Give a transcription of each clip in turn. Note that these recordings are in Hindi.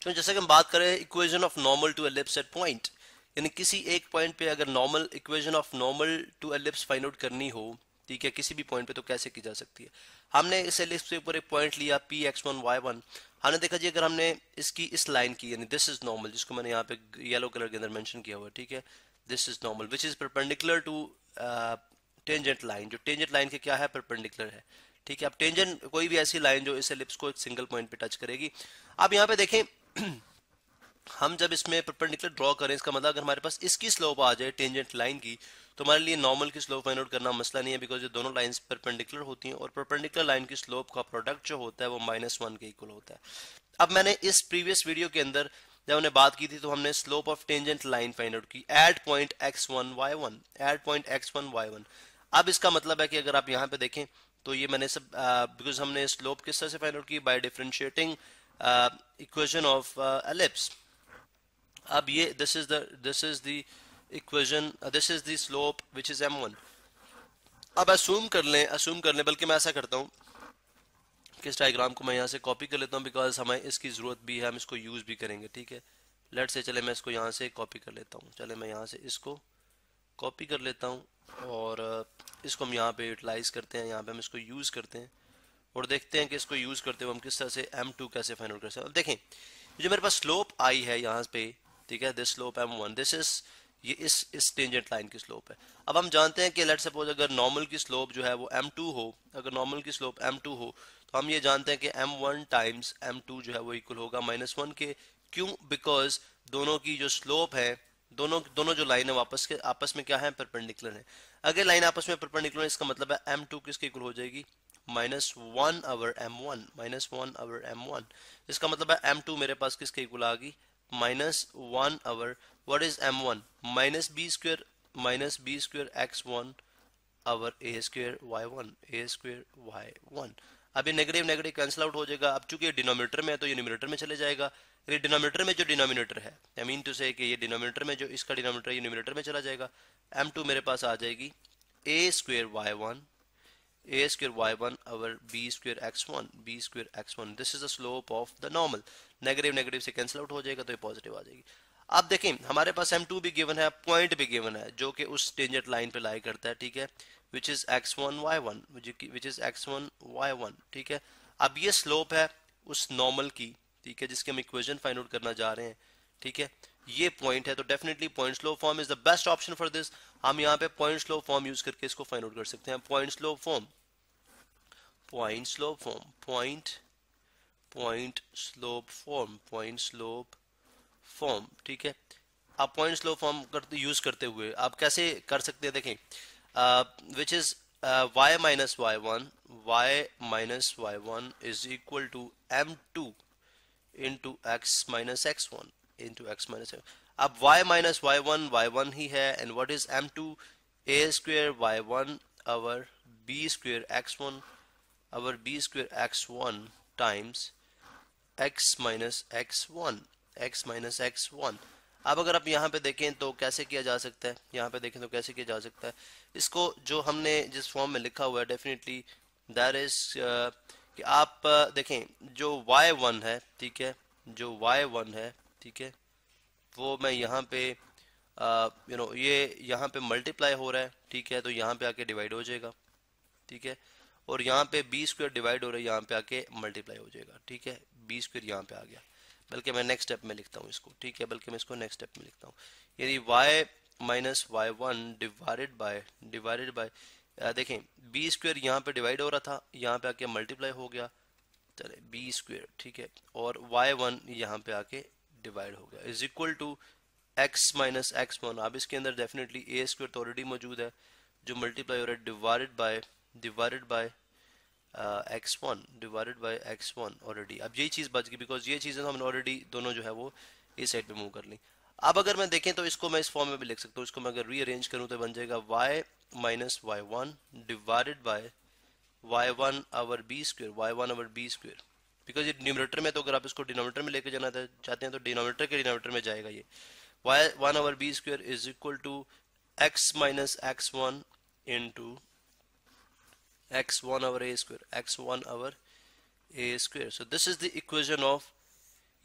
तो जैसे कि हम बात करें equation of normal to ellipse at point, यानी किसी एक पॉइंट पे अगर normal equation of normal to ellipse find out करनी हो, ठीक है, किसी भी पॉइंट पे, तो कैसे की जा सकती है। हमने इस एलिप्स के ऊपर एक पॉइंट लिया P(x1, y1), हमने देखा जी अगर हमने इसकी इस लाइन की, यानी दिस इज नॉर्मल, जिसको मैंने यहाँ पे येलो कलर के अंदर मेंशन किया हुआ है, ठीक है, this is normal which is perpendicular to tangent line, जो टेंजेंट लाइन के क्या है, परपेंडिकुलर है, ठीक है। अब टेंजेंट कोई भी ऐसी लाइन जो इस एलिप्स को एक सिंगल पॉइंट पे टच करेगी। अब यहाँ पे देखें हम जब इसमें परपेंडिकुलर ड्रॉ करें, इसका मतलब अगर हमारे पास इसकी स्लोप आ जाए टेंजेंट लाइन की, तो हमारे लिए नॉर्मल की स्लोप फाइंड आउट करना मसला नहीं है, बिकॉज ये दोनों लाइंस परपेंडिकुलर होती हैं और परपेंडिकुलर लाइन की स्लोप का प्रोडक्ट जो होता है वो -1 के इक्वल होता है। अब मैंने इस प्रीवियस वीडियो के अंदर जब हमने बात की थी तो हमने slope of tangent line find out की at point x1 y1, at point x1 y1। अब इसका मतलब है कि अगर आप यहाँ पे देखें तो ये मैंने सब बिकॉज हमने स्लोप किस तरह से फाइंड आउट की, by differentiating equation of ellipse. अब ये this is the equation, this is the slope which is m1। अब असूम कर लें, बल्कि मैं ऐसा करता हूँ कि इस डायग्राम को मैं यहाँ से कॉपी कर लेता हूँ, बिकॉज हमें इसकी ज़रूरत भी है, हम इसको यूज़ भी करेंगे, ठीक है। लेट से चले मैं इसको यहाँ से कॉपी कर लेता हूँ, चले मैं यहाँ से इसको कॉपी कर लेता हूँ और इसको हम यहाँ पे यूटिलाइज करते हैं, यहाँ पे हम इसको यूज़ करते हैं और देखते हैं कि इसको यूज़ करते हुए हम किस तरह से m2 कैसे फाइंड आउट कर सकते हैं। अब देखें जो मेरे पास स्लोप आई है यहाँ पे, ठीक है, this slope m1, this is ये इस टेंजेंट लाइन की स्लोप है। अब हम जानते हैं कि लेट सपोज अगर नॉर्मल की स्लोप जो है वो m2 हो, अगर नॉर्मल की स्लोप m2 हो तो हम ये जानते हैं कि m1 टाइम्स m2 जो है वो इक्वल होगा -1 के। क्यों? बिकॉज दोनों की जो स्लोप है, दोनों दोनों जो लाइन है आपस में क्या है, परपेंडिकुलर है। अगर लाइन आपस में परपेंडिकुलर है इसका मतलब है m2 किसके इक्वल हो जाएगी, -1/m1, -1/m1। इसका मतलब है m2 मेरे पास किसके इक्वल आ गई, -1/, what is m1, -b² x1/a²y1 अब ये नेगेटिव नेगेटिव कैंसिल आउट हो जाएगा। अब चूंकि ये डिनोमिनेटर में है तो ये न्यूमरेटर में चले जाएगा, ये डिनोमिनेटर में जो डिनोमिनेटर है, आई मीन टू से कि ये डिनोमिनेटर में जो इसका डिनोमिनेटर है ये न्यूमरेटर में चला जाएगा। m2 मेरे पास आ जाएगी a²y1 this is the slope of the normal. Negative negative से कैंसिल आउट हो जाएगा तो ये पॉजिटिव आ जाएगी। अब देखें हमारे पास m2 भी गिवन है, पॉइंट भी गिवन है जो कि उस टेंजेंट लाइन पे लाई करता है, ठीक है, विच इज x1 y1, ठीक है। अब ये स्लोप है उस नॉर्मल की, ठीक है, जिसकी हम इक्वेशन फाइंड आउट करना जा रहे हैं, ठीक है, ये पॉइंट है, तो definitely point slope form is the best option for this. हम यहाँ पे पॉइंट स्लोप फॉर्म यूज करके इसको फाइंड आउट कर सकते हैं। Point slope form, point slope form, point slope form, ठीक है। आप पॉइंट स्लोप फॉर्म करते यूज करते हुए आप कैसे कर सकते हैं, देखें which is y-y1 is equal to m2 into x-x1 into x-x। अब y-y1 ही है, and what is m2, a²y1 over b²x1 times x-x1। अब अगर आप यहाँ पे देखें तो कैसे किया जा सकता है, यहाँ पे देखें तो कैसे किया जा सकता है इसको, जो हमने जिस फॉर्म में लिखा हुआ है डेफिनेटली दैट इज कि आप देखें जो y1 है, ठीक है, जो y1 है, ठीक है, वो मैं यहाँ पे ये यहाँ पे मल्टीप्लाई हो रहा है, ठीक है, तो यहाँ पे आके डिवाइड हो जाएगा, ठीक है, और यहाँ पे b² डिवाइड हो रहा है, यहाँ पे आके मल्टीप्लाई हो जाएगा, ठीक है, b² यहाँ पे आ गया। बल्कि मैं नेक्स्ट स्टेप में लिखता हूँ इसको, ठीक है, बल्कि मैं इसको नेक्स्ट स्टेप में लिखता हूँ, यानी y-y1 डिवाइडेड बाय देखें b² यहाँ पे डिवाइड हो रहा था, यहाँ पे आके मल्टीप्लाई हो गया, चले b², ठीक है, और y1 यहाँ पे आके डिवाइड हो गया, इज इक्वल टू x-x1। अब इसके अंदर डेफिनेटली a² तो ऑलरेडी मौजूद है जो मल्टीप्लाई हो रहा है, डिवाइडेड बाय x1 ऑलरेडी। अब यही चीज़ बच गई बिकॉज ये चीज़ें तो हमने ऑलरेडी दोनों जो है वो इस साइड पे मूव कर ली। अब अगर मैं देखें तो इसको मैं इस फॉर्म में भी लिख सकता हूँ, इसको मैं अगर रीअरेंज करूँ तो बन जाएगा y-y1 divided by y1/b², because ये न्यूमरेटर में, तो अगर आप इसको डिनोमिनेटर में लेके जाना चाहते हैं तो डिनोमिनेटर के डिनोमिनेटर में जाएगा ये y1/b² is equal to x-x1 into x1/a², so this is the equation of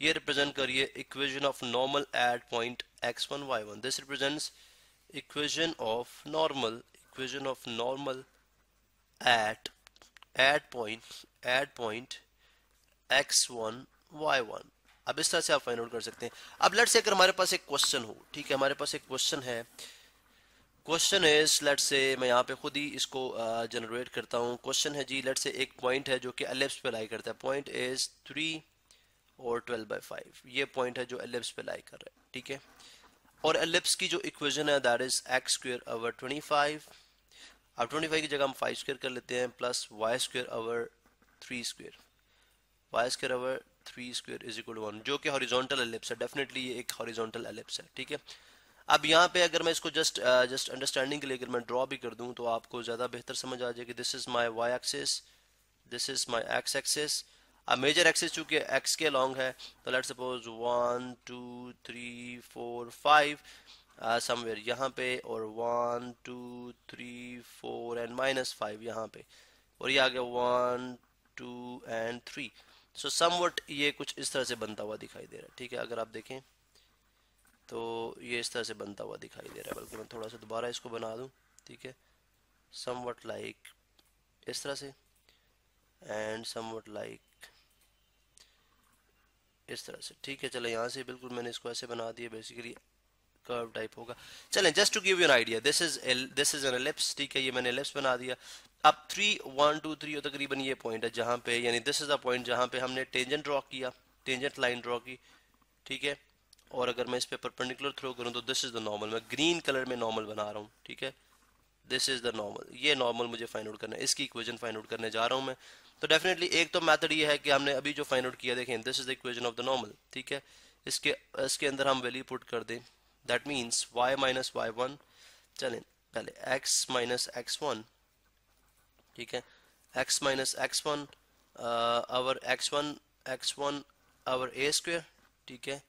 ये रिप्रेजेंट करिए equation of normal at point x1 y1। This represents equation of normal at point x1 y1। अब इस तरह से आप फाइंड आउट कर सकते हैं। अब लेट्स से अगर हमारे पास एक क्वेश्चन हो, ठीक है, हमारे पास एक क्वेश्चन है, क्वेश्चन इज लेट्स से, मैं यहाँ पे खुद ही इसको जनरेट करता हूँ। क्वेश्चन है जी, लेट्स से एक पॉइंट है जो कि एलिप्स पे लाई करता है। पॉइंट इज 3 और 12/5। ये पॉइंट है जो एलिप्स पे लाई कर रहा है, ठीक है। और एलिप्स की जो इक्वेशन है that is x square over 25। अब 25 की जगह हम 5 स्क्वायर कर लेते हैं, plus y square over 3 square, y square over 3 square is equal to 1, जो कि हॉरिजॉन्टल एलिप्स है। डेफिनेटली ये एक हॉरिजॉन्टल एलिप्स है, ठीक है। अब यहाँ पे अगर मैं इसको जस्ट अंडरस्टैंडिंग के लिए अगर मैं ड्रॉ भी कर दूं तो आपको ज़्यादा बेहतर समझ आ जाएगी। This is my Y axis, this is my X axis. अब मेजर एक्सिस चूंकि एक्स के लॉन्ग है, तो लेट्स सपोज 1 2 3 4 5 समवेयर यहाँ पे, और 1 2 3 4 एंड -5 यहाँ पे, और ये आ गया 1 2 एंड 3। सो समवट ये कुछ इस तरह से बनता हुआ दिखाई दे रहा है, ठीक है। अगर आप देखें तो ये इस तरह से बनता हुआ दिखाई दे रहा है, बल्कि मैं थोड़ा सा दोबारा इसको बना दूं, ठीक है। समवट लाइक इस तरह से, एंड समवट लाइक इस तरह से, ठीक है। चले यहाँ से बिल्कुल मैंने इसको ऐसे बना दिया, बेसिकली कर्व टाइप होगा। चलें, just to give you an idea, this is an ellipse, ठीक है। ये मैंने एलिप्स बना दिया। अब 3 1 2 3 और तकरीबन ये पॉइंट है जहाँ पे, यानी दिस इज द पॉइंट जहाँ पे हमने टेंजेंट ड्रॉ किया, टेंजेंट लाइन ड्रॉ की, ठीक है। और अगर मैं इस पे परपेंडिकुलर थ्रो करूं तो दिस इज द नॉर्मल, मैं ग्रीन कलर में नॉर्मल बना रहा हूँ, ठीक है। दिस इज द नॉर्मल, ये नॉर्मल मुझे फाइंड आउट करना है, इसकी इक्वेशन फाइंड आउट करने जा रहा हूँ मैं। तो डेफिनेटली एक तो मेथड ये है कि हमने अभी जो फाइंड आउट किया, देखें this is the equation of the normal, ठीक है। इसके अंदर हम वैल्यू पुट कर दें, that means y minus y1। चलें पहले x माइनस x1, ठीक है। x minus x1 over x1 over a square, ठीक है,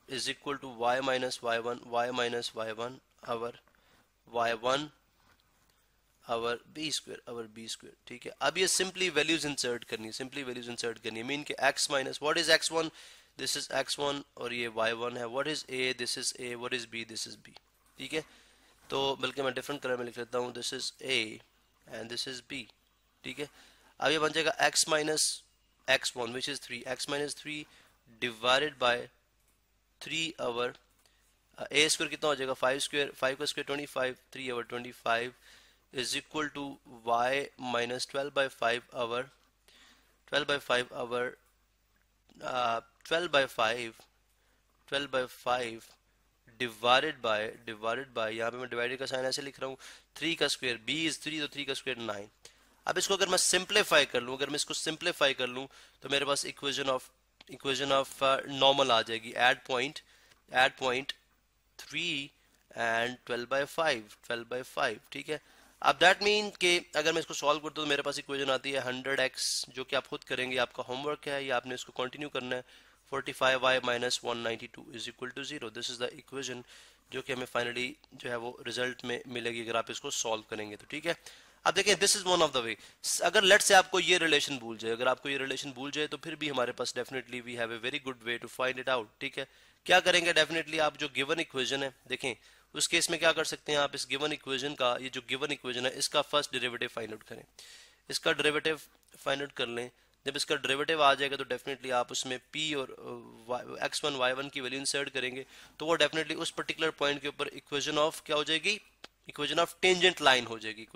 is equal to y minus y1 our y1 our b square, ठीक है। अब ये सिंपली वैल्यूज इंसर्ट करनी है, मीन के x minus what is x1, this is x1, और ये y1 है, what is a, this is a, what is b, this is b, ठीक है। तो बल्कि मैं डिफरेंट कलर में लिख लेता हूँ, this is a and this is b, ठीक है। अब ये बन जाएगा x minus x1 which is 3, x minus 3 divided by 3 over a square कितना हो जाएगा 5 स्क्वायर, 5 का square 25, 3 over 25 is equal to y minus 12/5 over 12/5 over 12/5 divided by यहाँ पे मैं डिवाइडेड का साइन ऐसे लिख रहा हूँ, 3 का स्क्वायर, b इज 3 तो 3 का स्क्वायर 9। अब इसको अगर मैं सिंप्लीफाई कर लूँ, तो मेरे पास इक्वेशन ऑफ नॉर्मल आ जाएगी एट पॉइंट 3 एंड 12/5, ठीक है। अब दैट मीन कि अगर मैं इसको सॉल्व करता हूँ तो मेरे पास इक्वेशन आती है 100x, जो कि आप खुद करेंगे, आपका होमवर्क है, या आपने इसको कंटिन्यू करना है। 45y minus 192 is equal to 0। This is the equation जो कि हमें फाइनली जो है वो रिजल्ट में मिलेगी अगर आप इसको सॉल्व करेंगे तो, ठीक है। अब देखें, this is one of the way. अगर लेट से आपको ये रिलेशन भूल जाए, तो फिर भी हमारे पास definitely we have a very good way to find it out, ठीक है। क्या करेंगे, डेफिनेटली आप जो गिवन इक्वेशन है, देखें उस केस में क्या कर सकते हैं आप, इस गिवन इक्वेशन का, ये जो गिवन इक्वेशन है इसका फर्स्ट डेरिवेटिव फाइंड आउट करें, इसका डेरिवेटिव फाइंड आउट कर लें। जब इसका डेरिवेटिव आ जाएगा तो डेफिनेटली आप उसमें p और x1 y1 की वैल्यू इंसर्ट करेंगे, तो वो डेफिनेटली उस पर्टिकुलर पॉइंट के ऊपर इक्वेशन ऑफ क्या हो जाएगी, इक्वेशन ऑफ टेंजेंट लाइन हो जाएगी,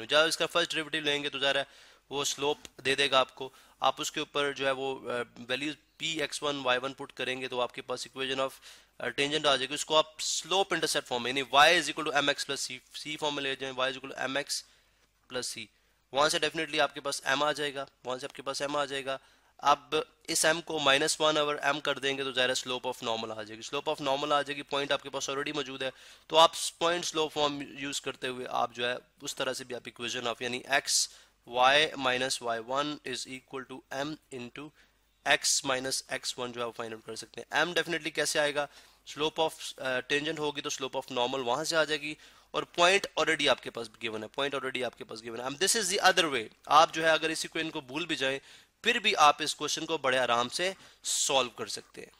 जब इसका फर्स्ट डेरिवेटिव लेंगे तो ज़रा वो स्लोप दे देगा आपको, आप उसके ऊपर जो है वो values p x1 y1 put करेंगे तो आपके पास इक्वेशन ऑफ टेंजेंट आ जाएगी। उसको आप स्लोप इंटरसेप्ट फॉर्म में, यानी y is equal to mx plus c form में ले जाएं, y is equal to mx plus c, वहां से डेफिनेटली आपके पास m आ जाएगा, अब इस m को -1 ओवर m कर देंगे तो ज़ाहिर स्लोप ऑफ नॉर्मल आ जाएगी, पॉइंट आपके पास ऑलरेडी मौजूद है, तो आप पॉइंट स्लोप फॉर्म यूज करते हुए आप जो है उस तरह से भी आप इक्वेशन ऑफ, यानी x y minus y1 is equal to m into x minus x1 जो है फाइंड आउट कर सकते हैं। m डेफिनेटली कैसे आएगा, स्लोप ऑफ टेंजेंट होगी तो स्लोप ऑफ नॉर्मल वहां से आ जाएगी, और पॉइंट ऑलरेडी आपके पास गिवन है, this is the other way. आप जो है अगर इसी को इनको भूल भी जाएं फिर भी आप इस क्वेश्चन को बड़े आराम से सॉल्व कर सकते हैं।